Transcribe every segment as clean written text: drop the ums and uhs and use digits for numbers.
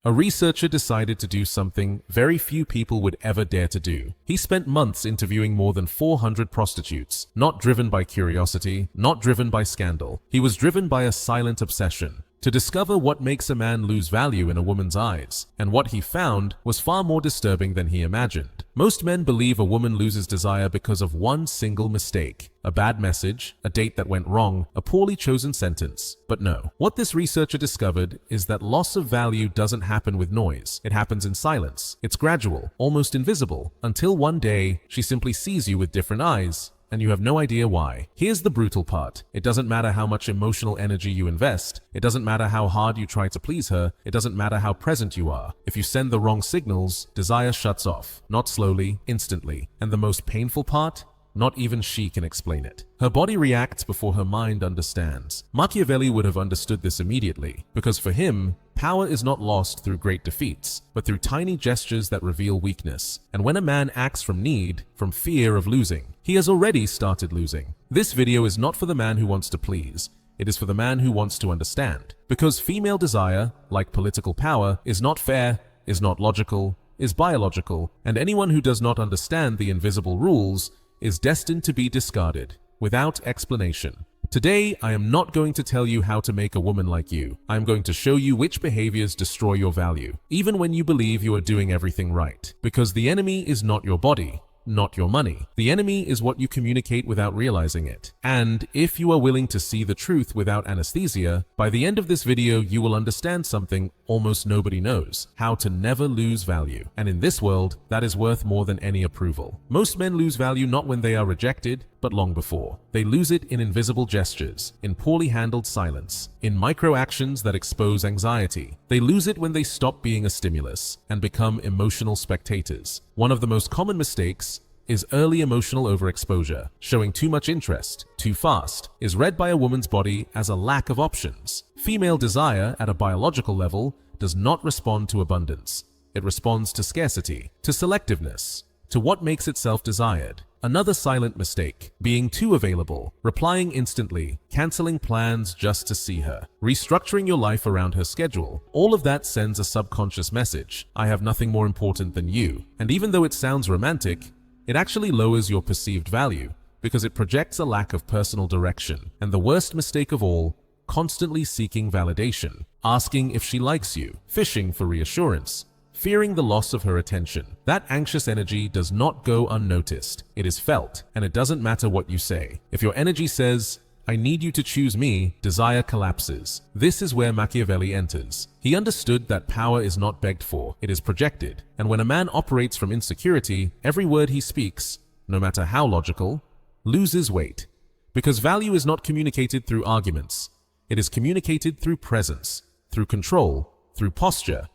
A researcher decided to do something very few people would ever dare to do. He spent months interviewing more than 400 prostitutes, not driven by curiosity, not driven by scandal. He was driven by a silent obsession to discover what makes a man lose value in a woman's eyes, and what he found was far more disturbing than he imagined. Most men believe a woman loses desire because of one single mistake: a bad message, a date that went wrong, a poorly chosen sentence. But no. What this researcher discovered is that loss of value doesn't happen with noise. It happens in silence. It's gradual, almost invisible, until one day she simply sees you with different eyes, and you have no idea why. Here's the brutal part. It doesn't matter how much emotional energy you invest. It doesn't matter how hard you try to please her. It doesn't matter how present you are. If you send the wrong signals, desire shuts off. Not slowly, instantly. And the most painful part? Not even she can explain it. Her body reacts before her mind understands. Machiavelli would have understood this immediately, because for him, power is not lost through great defeats, but through tiny gestures that reveal weakness. And when a man acts from need, from fear of losing, he has already started losing. This video is not for the man who wants to please. It is for the man who wants to understand. Because female desire, like political power, is not fair, is not logical, is biological, and anyone who does not understand the invisible rules is destined to be discarded, without explanation. Today, I am not going to tell you how to make a woman like you. I am going to show you which behaviors destroy your value, even when you believe you are doing everything right. Because the enemy is not your body, not your money. The enemy is what you communicate without realizing it. And if you are willing to see the truth without anesthesia, by the end of this video you will understand something almost nobody knows: how to never lose value. And in this world, that is worth more than any approval. Most men lose value not when they are rejected, but long before. They lose it in invisible gestures, in poorly handled silence, in micro actions that expose anxiety. They lose it when they stop being a stimulus and become emotional spectators. One of the most common mistakes is early emotional overexposure. Showing too much interest, too fast, is read by a woman's body as a lack of options. Female desire at a biological level does not respond to abundance. It responds to scarcity, to selectiveness, to what makes itself desired. Another silent mistake: being too available, replying instantly, canceling plans just to see her, restructuring your life around her schedule. All of that sends a subconscious message: I have nothing more important than you. And even though it sounds romantic, it actually lowers your perceived value, because it projects a lack of personal direction. And the worst mistake of all, constantly seeking validation, asking if she likes you, fishing for reassurance, fearing the loss of her attention. That anxious energy does not go unnoticed. It is felt, and it doesn't matter what you say. If your energy says, I need you to choose me, desire collapses. This is where Machiavelli enters. He understood that power is not begged for, it is projected. And when a man operates from insecurity, every word he speaks, no matter how logical, loses weight. Because value is not communicated through arguments. It is communicated through presence, through control, through posture.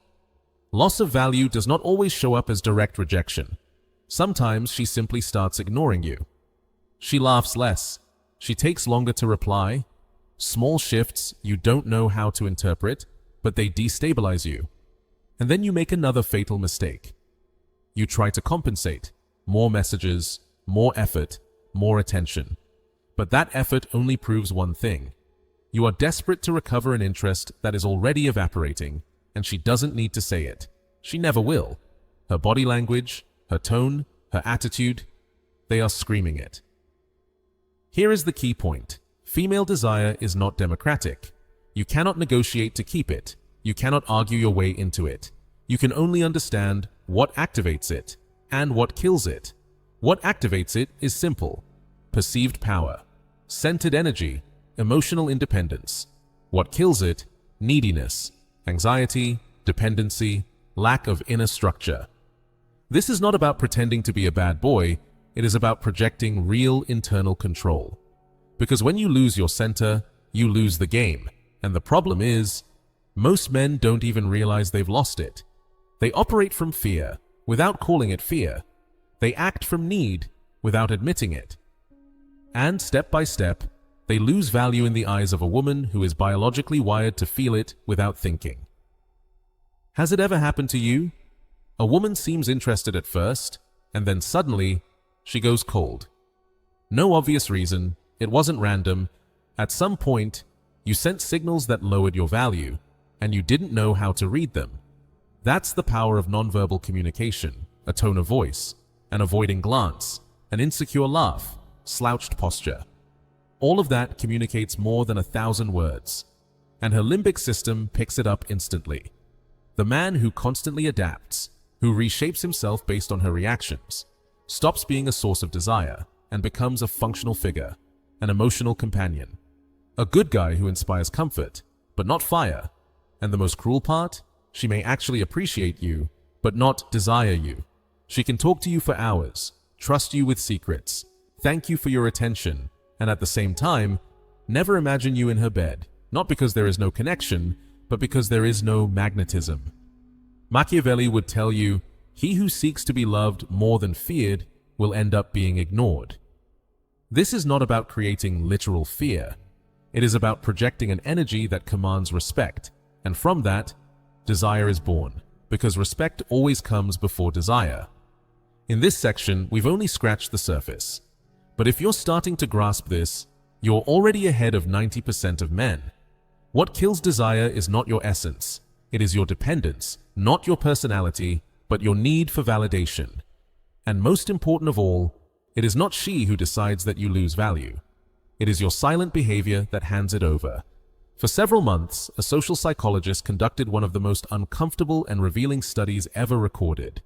Loss of value does not always show up as direct rejection. Sometimes she simply starts ignoring you. She laughs less. She takes longer to reply. Small shifts you don't know how to interpret, but they destabilize you. And then you make another fatal mistake. You try to compensate. More messages, more effort, more attention. But that effort only proves one thing. You are desperate to recover an interest that is already evaporating, and she doesn't need to say it. She never will. Her body language, her tone, her attitude, they are screaming it. Here is the key point. Female desire is not democratic. You cannot negotiate to keep it. You cannot argue your way into it. You can only understand what activates it and what kills it. What activates it is simple: perceived power, centered energy, emotional independence. What kills it? Neediness, anxiety, dependency, lack of inner structure. This is not about pretending to be a bad boy. It is about projecting real internal control. Because when you lose your center, you lose the game. And the problem is, most men don't even realize they've lost it. They operate from fear, without calling it fear. They act from need, without admitting it. And step by step, they lose value in the eyes of a woman who is biologically wired to feel it without thinking. Has it ever happened to you? A woman seems interested at first, and then suddenly, she goes cold. No obvious reason, it wasn't random. At some point, you sent signals that lowered your value, and you didn't know how to read them. That's the power of nonverbal communication, a tone of voice, an avoiding glance, an insecure laugh, slouched posture. All of that communicates more than 1,000 words, and her limbic system picks it up instantly. The man who constantly adapts, who reshapes himself based on her reactions, stops being a source of desire and becomes a functional figure, an emotional companion. A good guy who inspires comfort, but not fire. And the most cruel part? She may actually appreciate you, but not desire you. She can talk to you for hours, trust you with secrets, thank you for your attention, and at the same time, never imagine you in her bed, not because there is no connection, but because there is no magnetism. Machiavelli would tell you, he who seeks to be loved more than feared will end up being ignored. This is not about creating literal fear. It is about projecting an energy that commands respect, and from that, desire is born, because respect always comes before desire. In this section, we've only scratched the surface. But if you're starting to grasp this, you're already ahead of 90% of men. What kills desire is not your essence. It is your dependence, not your personality, but your need for validation. And most important of all, it is not she who decides that you lose value. It is your silent behavior that hands it over. For several months, a social psychologist conducted one of the most uncomfortable and revealing studies ever recorded.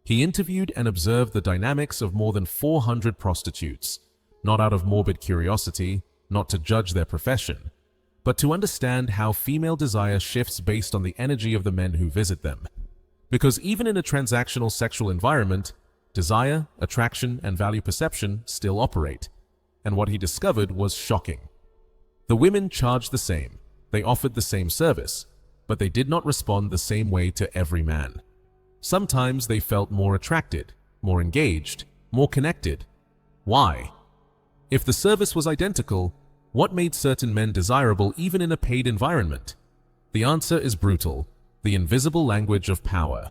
He interviewed and observed the dynamics of more than 400 prostitutes, not out of morbid curiosity, not to judge their profession, but to understand how female desire shifts based on the energy of the men who visit them. Because even in a transactional sexual environment, desire, attraction, and value perception still operate. And what he discovered was shocking. The women charged the same, they offered the same service, but they did not respond the same way to every man. Sometimes they felt more attracted, more engaged, more connected. Why? If the service was identical, what made certain men desirable even in a paid environment? The answer is brutal, the invisible language of power.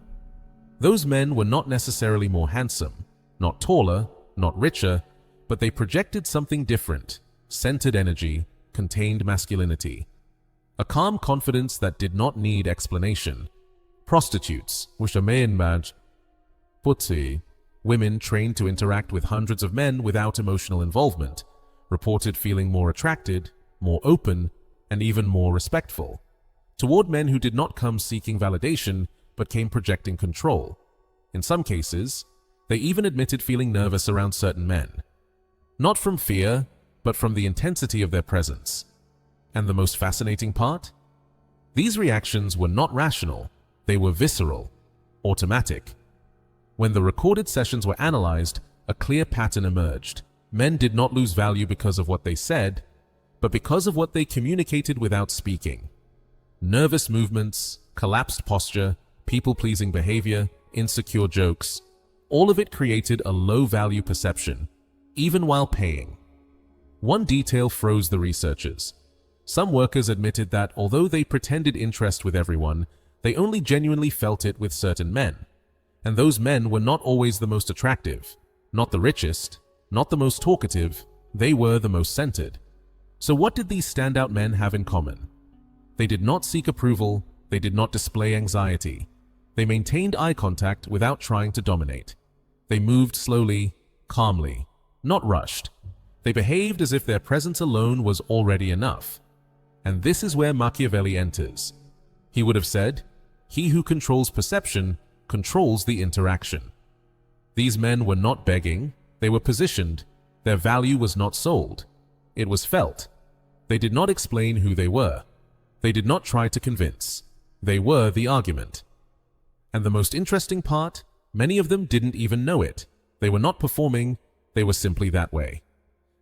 Those men were not necessarily more handsome, not taller, not richer, but they projected something different, centered energy, contained masculinity. A calm confidence that did not need explanation. Prostitutes, women trained to interact with hundreds of men without emotional involvement, reported feeling more attracted, more open, and even more respectful, toward men who did not come seeking validation, but came projecting control. In some cases, they even admitted feeling nervous around certain men. Not from fear, but from the intensity of their presence. And the most fascinating part? These reactions were not rational, they were visceral, automatic. When the recorded sessions were analyzed, a clear pattern emerged. Men did not lose value because of what they said, but because of what they communicated without speaking. Nervous movements, collapsed posture, people-pleasing behavior, insecure jokes, all of it created a low-value perception, even while paying. One detail froze the researchers. Some workers admitted that although they pretended interest with everyone, they only genuinely felt it with certain men. And those men were not always the most attractive, not the richest, not the most talkative, they were the most centered. So what did these standout men have in common? They did not seek approval, they did not display anxiety. They maintained eye contact without trying to dominate. They moved slowly, calmly, not rushed. They behaved as if their presence alone was already enough. And this is where Machiavelli enters. He would have said, "He who controls perception controls the interaction." These men were not begging, they were positioned. Their value was not sold. It was felt. They did not explain who they were. They did not try to convince. They were the argument. And the most interesting part, many of them didn't even know it. They were not performing, they were simply that way.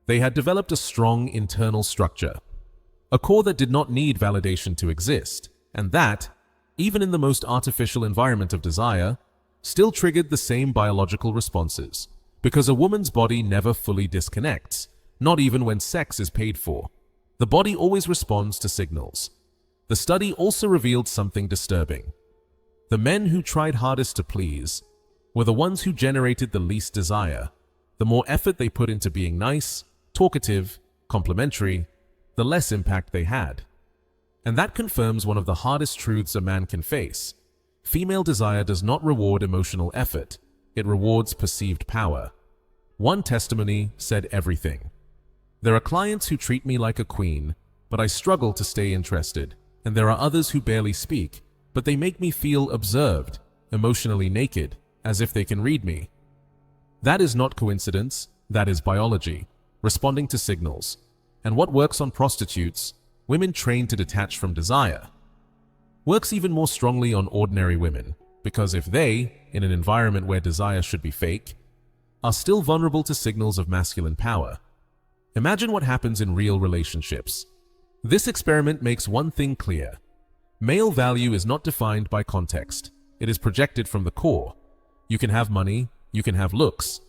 They had developed a strong internal structure, a core that did not need validation to exist, and that, even in the most artificial environment of desire, still triggered the same biological responses, because a woman's body never fully disconnects, not even when sex is paid for. The body always responds to signals. The study also revealed something disturbing. The men who tried hardest to please were the ones who generated the least desire. The more effort they put into being nice, talkative, complimentary, the less impact they had. And that confirms one of the hardest truths a man can face. Female desire does not reward emotional effort, it rewards perceived power. One testimony said everything. There are clients who treat me like a queen, but I struggle to stay interested. And there are others who barely speak, but they make me feel observed, emotionally naked, as if they can read me. That is not coincidence, that is biology, responding to signals. And what works on prostitutes, women trained to detach from desire, works even more strongly on ordinary women, because if they, in an environment where desire should be fake, are still vulnerable to signals of masculine power. Imagine what happens in real relationships. This experiment makes one thing clear. Male value is not defined by context. It is projected from the core. You can have money, you can have looks.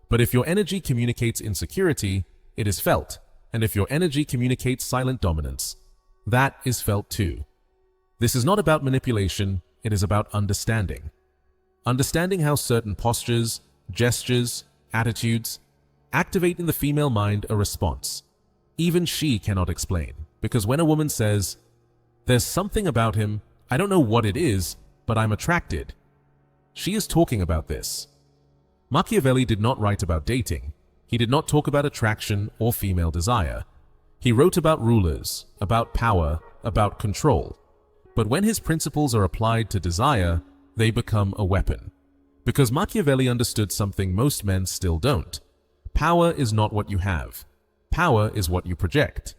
But if your energy communicates insecurity, it is felt. And if your energy communicates silent dominance, that is felt too. This is not about manipulation, it is about understanding. Understanding how certain postures, gestures, attitudes activate in the female mind a response. Even she cannot explain. Because when a woman says, "There's something about him, I don't know what it is, but I'm attracted," she is talking about this. Machiavelli did not write about dating. He did not talk about attraction or female desire. He wrote about rulers, about power, about control. But when his principles are applied to desire, they become a weapon. Because Machiavelli understood something most men still don't. Power is not what you have. Power is what you project.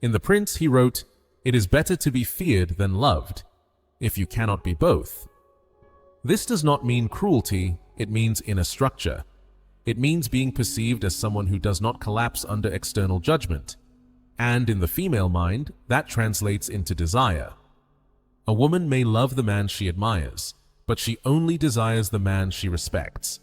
In The Prince, he wrote, "It is better to be feared than loved, if you cannot be both." This does not mean cruelty, it means inner structure. It means being perceived as someone who does not collapse under external judgment. And in the female mind, that translates into desire. A woman may love the man she admires, but she only desires the man she respects.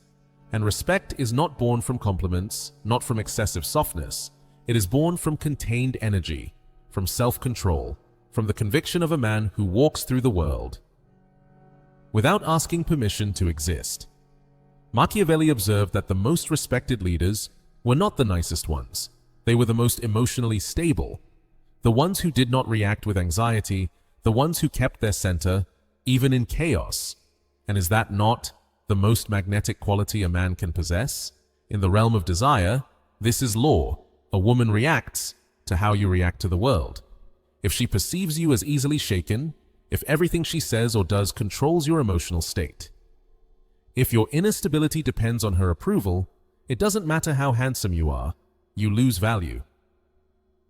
And respect is not born from compliments, not from excessive softness. It is born from contained energy, from self-control, from the conviction of a man who walks through the world without asking permission to exist. Machiavelli observed that the most respected leaders were not the nicest ones. They were the most emotionally stable, the ones who did not react with anxiety, the ones who kept their center, even in chaos. And is that not the most magnetic quality a man can possess? In the realm of desire, this is law. A woman reacts to how you react to the world. If she perceives you as easily shaken, if everything she says or does controls your emotional state, if your inner stability depends on her approval, it doesn't matter how handsome you are, you lose value.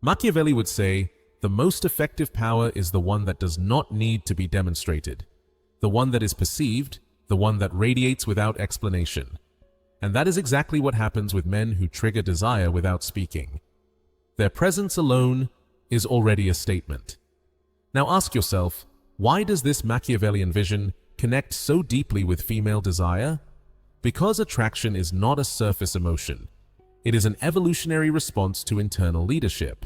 Machiavelli would say, the most effective power is the one that does not need to be demonstrated, the one that is perceived, the one that radiates without explanation. And that is exactly what happens with men who trigger desire without speaking. Their presence alone is already a statement. Now ask yourself, why does this Machiavellian vision connect so deeply with female desire? Because attraction is not a surface emotion. It is an evolutionary response to internal leadership.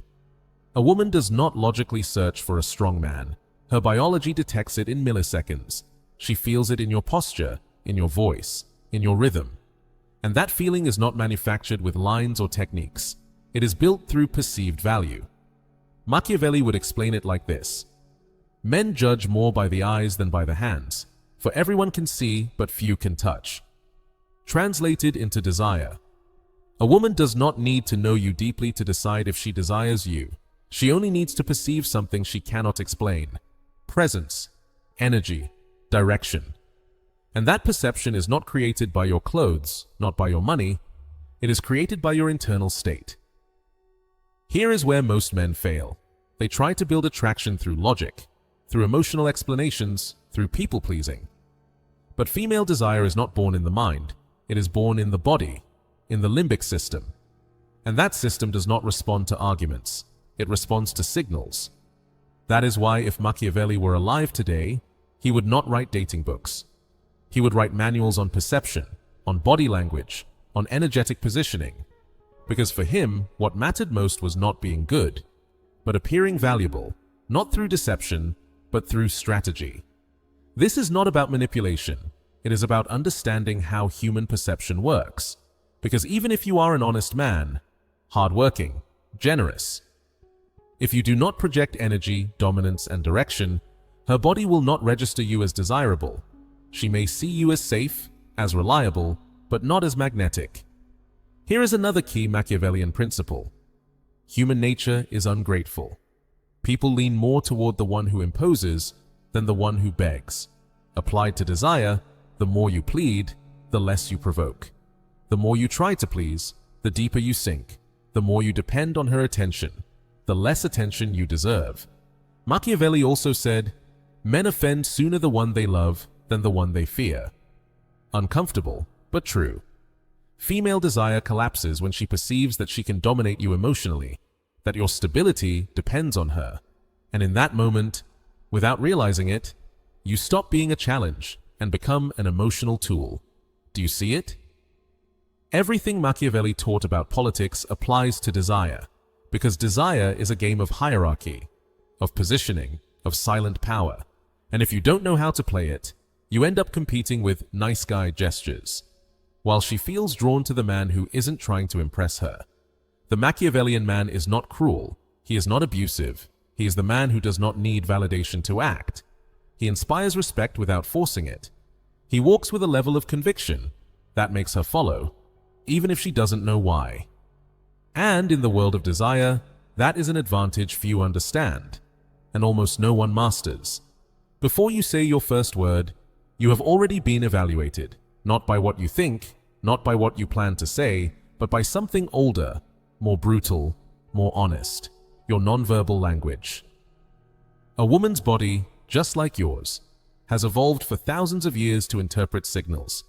A woman does not logically search for a strong man. Her biology detects it in milliseconds. She feels it in your posture, in your voice, in your rhythm. And that feeling is not manufactured with lines or techniques. It is built through perceived value. Machiavelli would explain it like this. Men judge more by the eyes than by the hands, for everyone can see, but few can touch. Translated into desire. A woman does not need to know you deeply to decide if she desires you. She only needs to perceive something she cannot explain. Presence, energy, direction. And that perception is not created by your clothes, not by your money. It is created by your internal state. Here is where most men fail. They try to build attraction through logic, through emotional explanations, through people-pleasing. But female desire is not born in the mind. It is born in the body, in the limbic system. And that system does not respond to arguments. It responds to signals. That is why if Machiavelli were alive today, he would not write dating books. He would write manuals on perception, on body language, on energetic positioning. Because for him, what mattered most was not being good, but appearing valuable, not through deception, but through strategy. This is not about manipulation. It is about understanding how human perception works. Because even if you are an honest man, hardworking, generous, if you do not project energy, dominance, and direction, her body will not register you as desirable. She may see you as safe, as reliable, but not as magnetic. Here is another key Machiavellian principle. Human nature is ungrateful. People lean more toward the one who imposes than the one who begs. Applied to desire, the more you plead, the less you provoke. The more you try to please, the deeper you sink. The more you depend on her attention, the less attention you deserve. Machiavelli also said, "Men offend sooner the one they love than the one they fear." Uncomfortable, but true. Female desire collapses when she perceives that she can dominate you emotionally, that your stability depends on her. And in that moment, without realizing it, you stop being a challenge and become an emotional tool. Do you see it? Everything Machiavelli taught about politics applies to desire, because desire is a game of hierarchy, of positioning, of silent power. And if you don't know how to play it, you end up competing with nice guy gestures, while she feels drawn to the man who isn't trying to impress her. The Machiavellian man is not cruel, he is not abusive, he is the man who does not need validation to act. He inspires respect without forcing it. He walks with a level of conviction that makes her follow, even if she doesn't know why. And in the world of desire, that is an advantage few understand, and almost no one masters. Before you say your first word, you have already been evaluated, not by what you think, not by what you plan to say, but by something older, more brutal, more honest, your nonverbal language. A woman's body, just like yours, has evolved for thousands of years to interpret signals.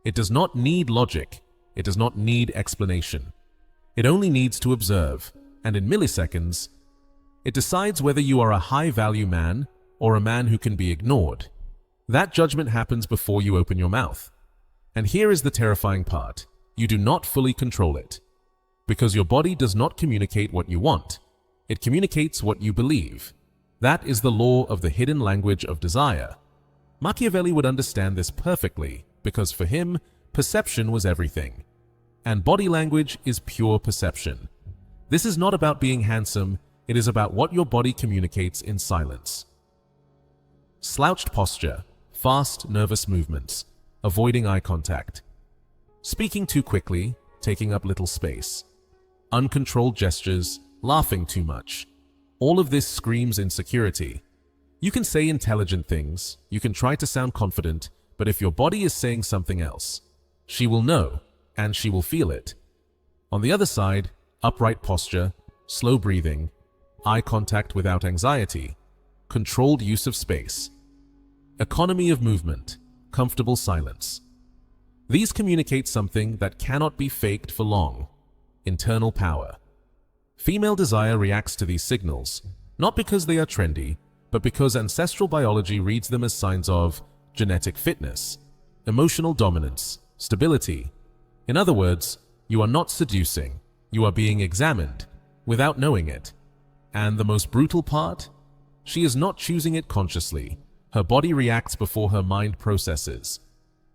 It does not need logic, it does not need explanation. It only needs to observe, and in milliseconds, it decides whether you are a high-value man or a man who can be ignored. That judgment happens before you open your mouth. And here is the terrifying part. You do not fully control it. Because your body does not communicate what you want. It communicates what you believe. That is the law of the hidden language of desire. Machiavelli would understand this perfectly, because for him, perception was everything. And body language is pure perception. This is not about being handsome, it is about what your body communicates in silence. Slouched posture, fast, nervous movements, avoiding eye contact, speaking too quickly, taking up little space, uncontrolled gestures, laughing too much. All of this screams insecurity. You can say intelligent things, you can try to sound confident, but if your body is saying something else, she will know, and she will feel it. On the other side, upright posture, slow breathing, eye contact without anxiety, controlled use of space, economy of movement, comfortable silence. These communicate something that cannot be faked for long: internal power. Female desire reacts to these signals, not because they are trendy, but because ancestral biology reads them as signs of genetic fitness, emotional dominance, stability. In other words, you are not seducing, you are being examined, without knowing it. And the most brutal part? She is not choosing it consciously. Her body reacts before her mind processes.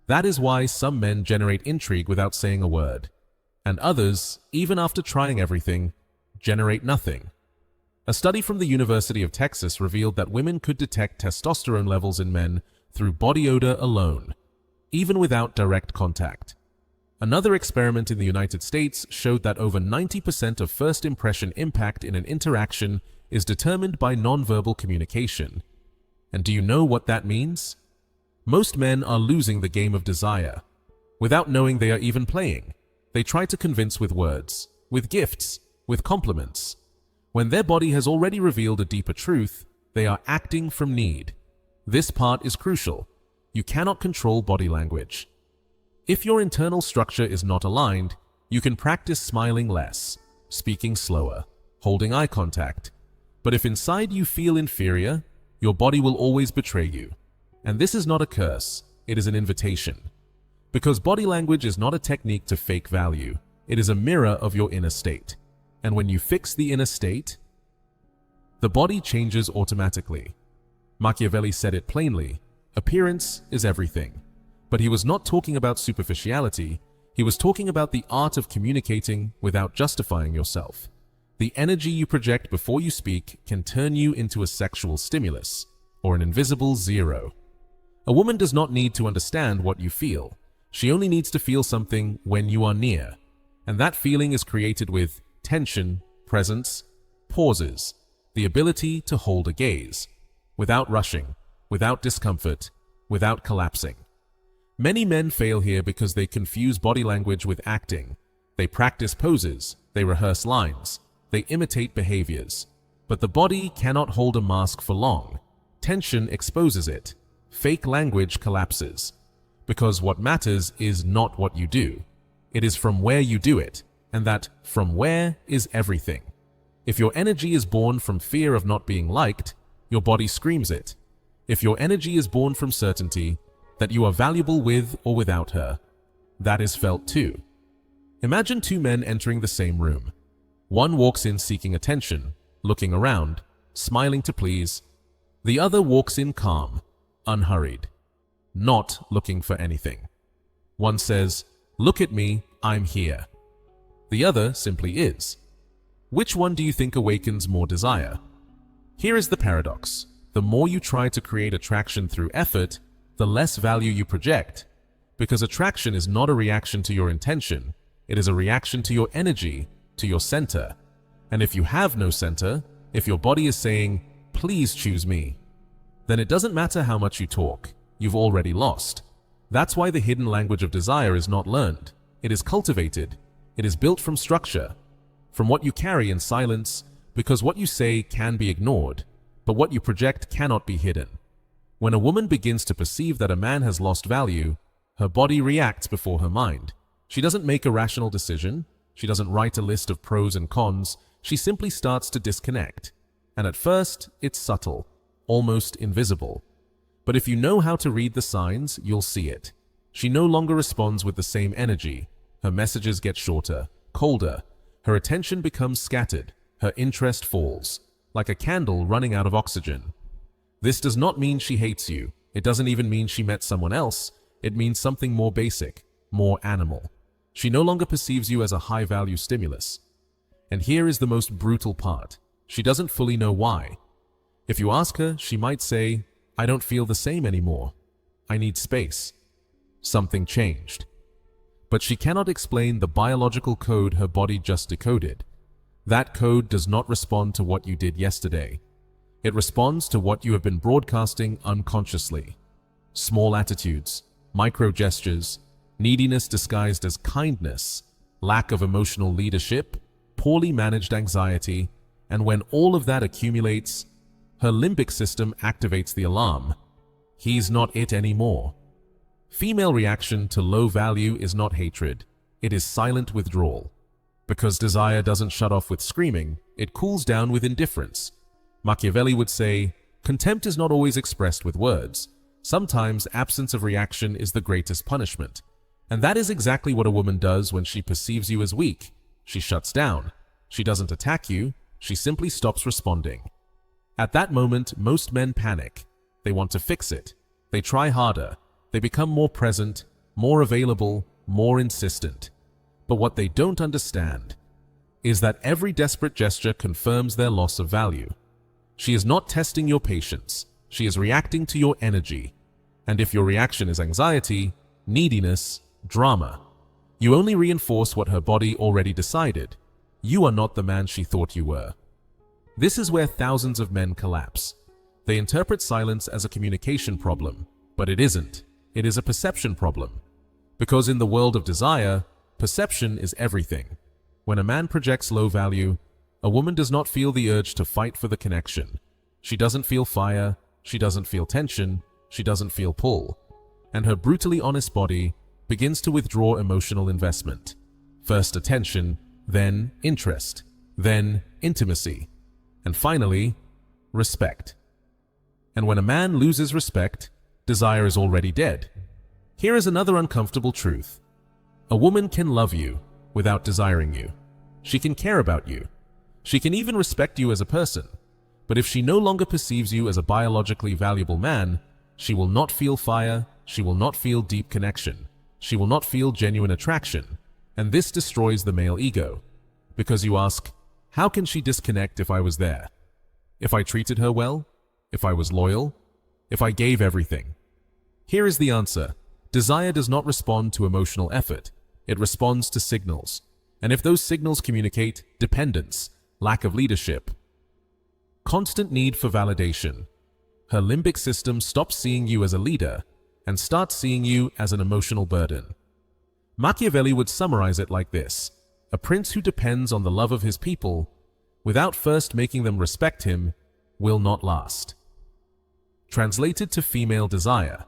That is why some men generate intrigue without saying a word, and others, even after trying everything, generate nothing. A study from the University of Texas revealed that women could detect testosterone levels in men through body odor alone, even without direct contact. Another experiment in the United States showed that over 90% of first impression impact in an interaction is determined by nonverbal communication. And do you know what that means? Most men are losing the game of desire. Without knowing they are even playing, they try to convince with words, with gifts, with compliments. When their body has already revealed a deeper truth, they are acting from need. This part is crucial. You cannot control body language. If your internal structure is not aligned, you can practice smiling less, speaking slower, holding eye contact. But if inside you feel inferior, your body will always betray you. And this is not a curse, it is an invitation. Because body language is not a technique to fake value, it is a mirror of your inner state. And when you fix the inner state, the body changes automatically. Machiavelli said it plainly, appearance is everything. But he was not talking about superficiality, he was talking about the art of communicating without justifying yourself. The energy you project before you speak can turn you into a sexual stimulus, or an invisible zero. A woman does not need to understand what you feel. She only needs to feel something when you are near. And that feeling is created with tension, presence, pauses, the ability to hold a gaze, without rushing, without discomfort, without collapsing. Many men fail here because they confuse body language with acting. They practice poses, they rehearse lines, they imitate behaviors. But the body cannot hold a mask for long. Tension exposes it. Fake language collapses. Because what matters is not what you do. It is from where you do it, and that from where is everything. If your energy is born from fear of not being liked, your body screams it. If your energy is born from certainty that you are valuable with or without her, that is felt too. Imagine two men entering the same room. One walks in seeking attention, looking around, smiling to please. The other walks in calm, unhurried, not looking for anything. One says, "Look at me, I'm here." The other simply is. Which one do you think awakens more desire? Here is the paradox. The more you try to create attraction through effort, the less value you project. Because attraction is not a reaction to your intention, it is a reaction to your energy, to your center. And if you have no center, if your body is saying, "Please choose me," then it doesn't matter how much you talk, you've already lost. That's why the hidden language of desire is not learned. It is cultivated. It is built from structure, from what you carry in silence, because what you say can be ignored, but what you project cannot be hidden. When a woman begins to perceive that a man has lost value, her body reacts before her mind. She doesn't make a rational decision. She doesn't write a list of pros and cons. She simply starts to disconnect. And at first, it's subtle, almost invisible. But if you know how to read the signs, you'll see it. She no longer responds with the same energy. Her messages get shorter, colder. Her attention becomes scattered. Her interest falls, like a candle running out of oxygen. This does not mean she hates you. It doesn't even mean she met someone else. It means something more basic, more animal. She no longer perceives you as a high-value stimulus. And here is the most brutal part. She doesn't fully know why. If you ask her, she might say, "I don't feel the same anymore. I need space. Something changed." But she cannot explain the biological code her body just decoded. That code does not respond to what you did yesterday. It responds to what you have been broadcasting unconsciously. Small attitudes, micro gestures, neediness disguised as kindness, lack of emotional leadership, poorly managed anxiety, and when all of that accumulates, her limbic system activates the alarm. He's not it anymore. Female reaction to low value is not hatred. It is silent withdrawal. Because desire doesn't shut off with screaming, it cools down with indifference. Machiavelli would say, "Contempt is not always expressed with words. Sometimes absence of reaction is the greatest punishment." And that is exactly what a woman does when she perceives you as weak. She shuts down. She doesn't attack you. She simply stops responding. At that moment, most men panic. They want to fix it. They try harder. They become more present, more available, more insistent. But what they don't understand is that every desperate gesture confirms their loss of value. She is not testing your patience. She is reacting to your energy. And if your reaction is anxiety, neediness, drama, you only reinforce what her body already decided. You are not the man she thought you were. This is where thousands of men collapse. They interpret silence as a communication problem, but it isn't. It is a perception problem. Because in the world of desire, perception is everything. When a man projects low value, a woman does not feel the urge to fight for the connection. She doesn't feel fire, she doesn't feel tension, she doesn't feel pull. And her brutally honest body begins to withdraw emotional investment. First attention, then interest, then intimacy, and finally, respect. And when a man loses respect, desire is already dead. Here is another uncomfortable truth. A woman can love you without desiring you. She can care about you. She can even respect you as a person. But if she no longer perceives you as a biologically valuable man, she will not feel fire, she will not feel deep connection, she will not feel genuine attraction. And this destroys the male ego. Because you ask, how can she disconnect if I was there? If I treated her well? If I was loyal? If I gave everything? Here is the answer. Desire does not respond to emotional effort. It responds to signals. And if those signals communicate dependence, lack of leadership, constant need for validation, her limbic system stops seeing you as a leader and starts seeing you as an emotional burden. Machiavelli would summarize it like this: a prince who depends on the love of his people without first making them respect him will not last. Translated to female desire: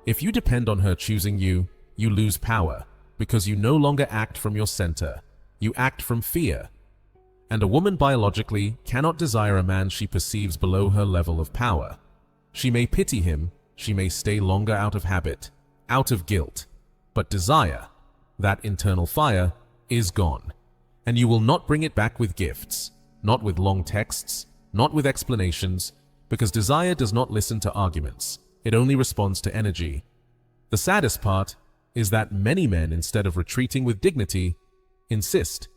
if you depend on her choosing you, you lose power because you no longer act from your center. You act from fear. And a woman biologically cannot desire a man she perceives below her level of power. She may pity him, she may stay longer out of habit, out of guilt, but desire, that internal fire, is gone. And you will not bring it back with gifts, not with long texts, not with explanations, because desire does not listen to arguments. It only responds to energy. The saddest part is that many men, instead of retreating with dignity, insist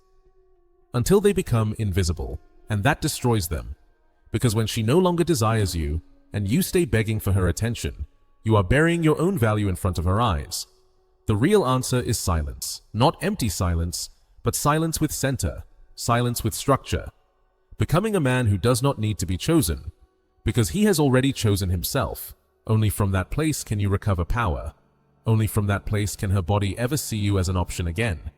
until they become invisible, and that destroys them. Because when she no longer desires you, and you stay begging for her attention, you are burying your own value in front of her eyes. The real answer is silence. Not empty silence, but silence with center, silence with structure. Becoming a man who does not need to be chosen, because he has already chosen himself. Only from that place can you recover power. Only from that place can her body ever see you as an option again.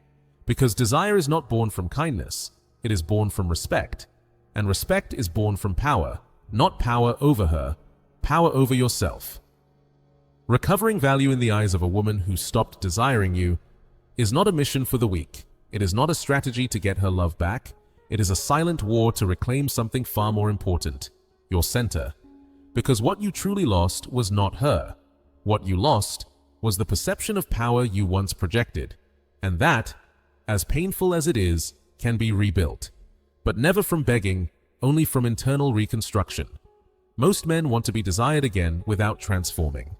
Because desire is not born from kindness, it is born from respect. And respect is born from power, not power over her, power over yourself. Recovering value in the eyes of a woman who stopped desiring you is not a mission for the weak. It is not a strategy to get her love back. It is a silent war to reclaim something far more important, your center. Because what you truly lost was not her. What you lost was the perception of power you once projected. And that, as painful as it is, can be rebuilt. But never from begging, only from internal reconstruction. Most men want to be desired again without transforming.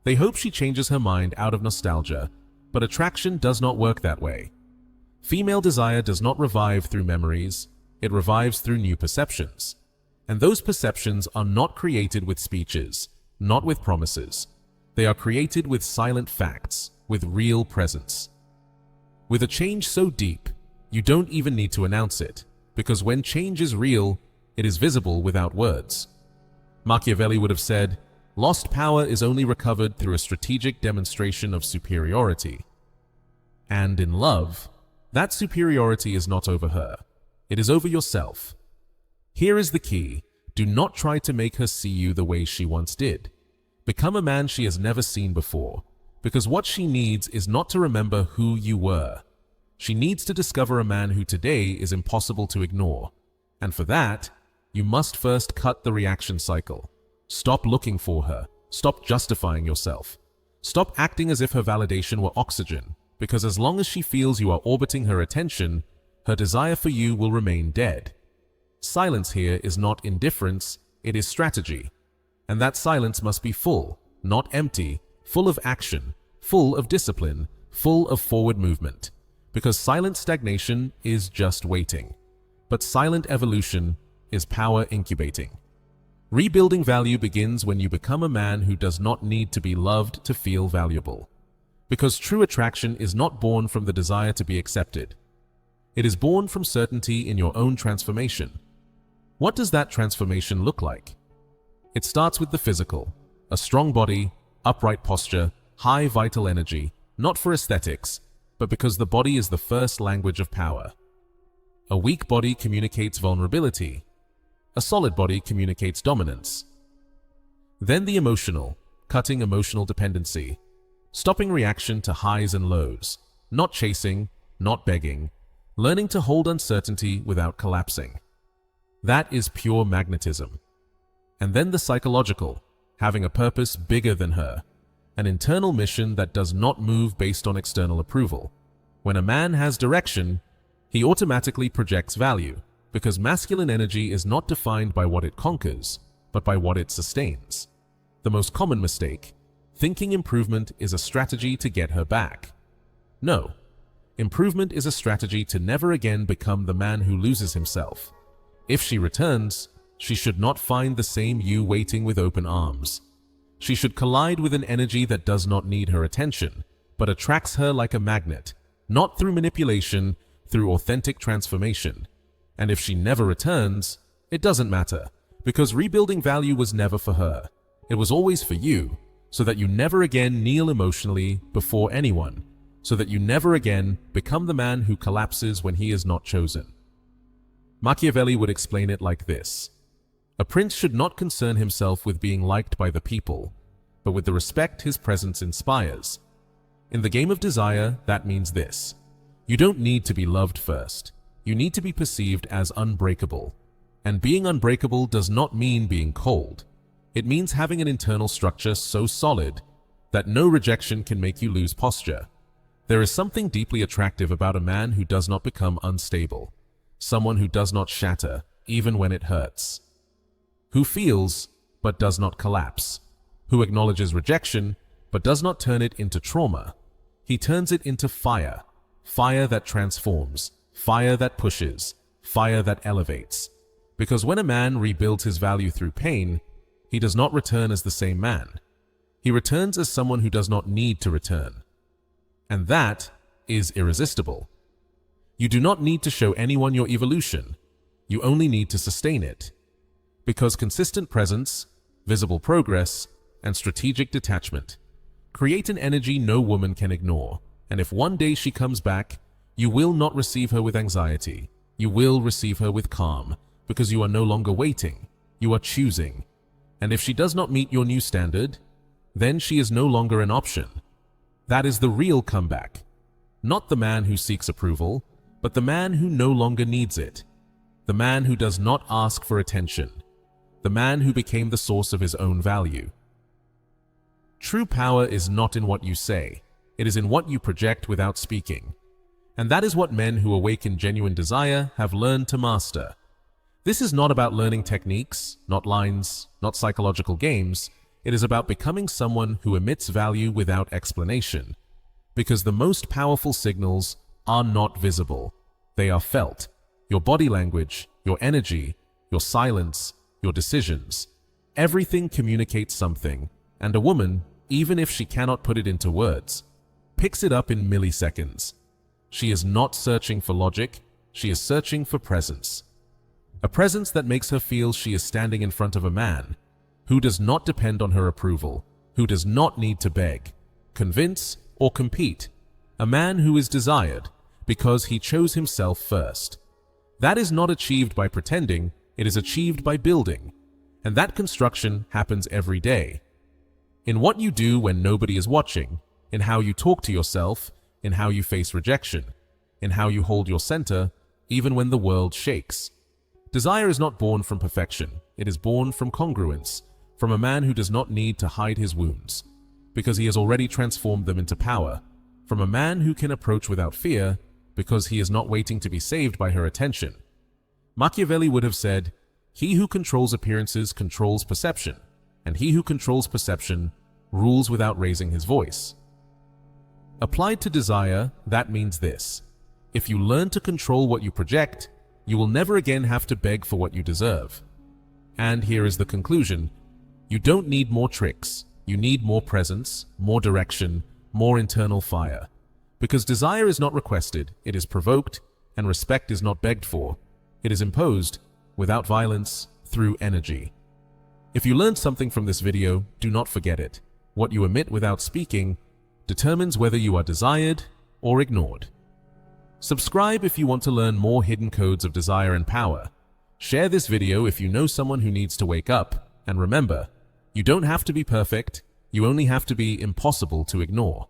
They hope she changes her mind out of nostalgia, but attraction does not work that way. Female desire does not revive through memories, it revives through new perceptions. And those perceptions are not created with speeches, not with promises. They are created with silent facts, with real presence. With a change so deep, you don't even need to announce it, because when change is real, it is visible without words. Machiavelli would have said, "Lost power is only recovered through a strategic demonstration of superiority." And in love, that superiority is not over her. It is over yourself. Here is the key. Do not try to make her see you the way she once did. Become a man she has never seen before, because what she needs is not to remember who you were. She needs to discover a man who today is impossible to ignore. And for that, you must first cut the reaction cycle. Stop looking for her. Stop justifying yourself. Stop acting as if her validation were oxygen, because as long as she feels you are orbiting her attention, her desire for you will remain dead. Silence here is not indifference, it is strategy. And that silence must be full, not empty, full of action, full of discipline, full of forward movement. Because silent stagnation is just waiting. But silent evolution is power incubating. Rebuilding value begins when you become a man who does not need to be loved to feel valuable. Because true attraction is not born from the desire to be accepted. It is born from certainty in your own transformation. What does that transformation look like? It starts with the physical, a strong body, upright posture, high vital energy, not for aesthetics, but because the body is the first language of power. A weak body communicates vulnerability. A solid body communicates dominance. Then the emotional, cutting emotional dependency, stopping reaction to highs and lows, not chasing, not begging, learning to hold uncertainty without collapsing. That is pure magnetism. And then the psychological, having a purpose bigger than her, an internal mission that does not move based on external approval. When a man has direction, he automatically projects value, because masculine energy is not defined by what it conquers, but by what it sustains. The most common mistake, thinking improvement is a strategy to get her back. No, improvement is a strategy to never again become the man who loses himself. If she returns, she should not find the same you waiting with open arms. She should collide with an energy that does not need her attention, but attracts her like a magnet, not through manipulation, through authentic transformation. And if she never returns, it doesn't matter, because rebuilding value was never for her. It was always for you, so that you never again kneel emotionally before anyone, so that you never again become the man who collapses when he is not chosen. Machiavelli would explain it like this: a prince should not concern himself with being liked by the people, but with the respect his presence inspires. In the game of desire, that means this: you don't need to be loved first. You need to be perceived as unbreakable. And being unbreakable does not mean being cold. It means having an internal structure so solid that no rejection can make you lose posture. There is something deeply attractive about a man who does not become unstable, someone who does not shatter even when it hurts, who feels but does not collapse, who acknowledges rejection but does not turn it into trauma. He turns it into fire, fire that transforms, fire that pushes, fire that elevates. Because when a man rebuilds his value through pain, he does not return as the same man. He returns as someone who does not need to return. And that is irresistible. You do not need to show anyone your evolution. You only need to sustain it. Because consistent presence, visible progress, and strategic detachment create an energy no woman can ignore. And if one day she comes back, you will not receive her with anxiety. You will receive her with calm, because you are no longer waiting. You are choosing. And if she does not meet your new standard, then she is no longer an option. That is the real comeback. Not the man who seeks approval, but the man who no longer needs it. The man who does not ask for attention. The man who became the source of his own value. True power is not in what you say. It is in what you project without speaking. And that is what men who awaken genuine desire have learned to master. This is not about learning techniques, not lines, not psychological games. It is about becoming someone who emits value without explanation. Because the most powerful signals are not visible. They are felt. Your body language, your energy, your silence, your decisions. Everything communicates something, and a woman, even if she cannot put it into words, picks it up in milliseconds. She is not searching for logic, she is searching for presence. A presence that makes her feel she is standing in front of a man who does not depend on her approval, who does not need to beg, convince, or compete. A man who is desired because he chose himself first. That is not achieved by pretending, it is achieved by building. And that construction happens every day. In what you do when nobody is watching, in how you talk to yourself, in how you face rejection, in how you hold your center, even when the world shakes. Desire is not born from perfection. It is born from congruence, from a man who does not need to hide his wounds, because he has already transformed them into power, from a man who can approach without fear, because he is not waiting to be saved by her attention. Machiavelli would have said, "He who controls appearances controls perception, and he who controls perception rules without raising his voice." Applied to desire, that means this: if you learn to control what you project, you will never again have to beg for what you deserve. And here is the conclusion: you don't need more tricks, you need more presence, more direction, more internal fire. Because desire is not requested, it is provoked, and respect is not begged for. It is imposed, without violence, through energy. If you learned something from this video, do not forget it. What you emit without speaking determines whether you are desired or ignored. Subscribe if you want to learn more hidden codes of desire and power. Share this video if you know someone who needs to wake up. And remember, you don't have to be perfect, you only have to be impossible to ignore.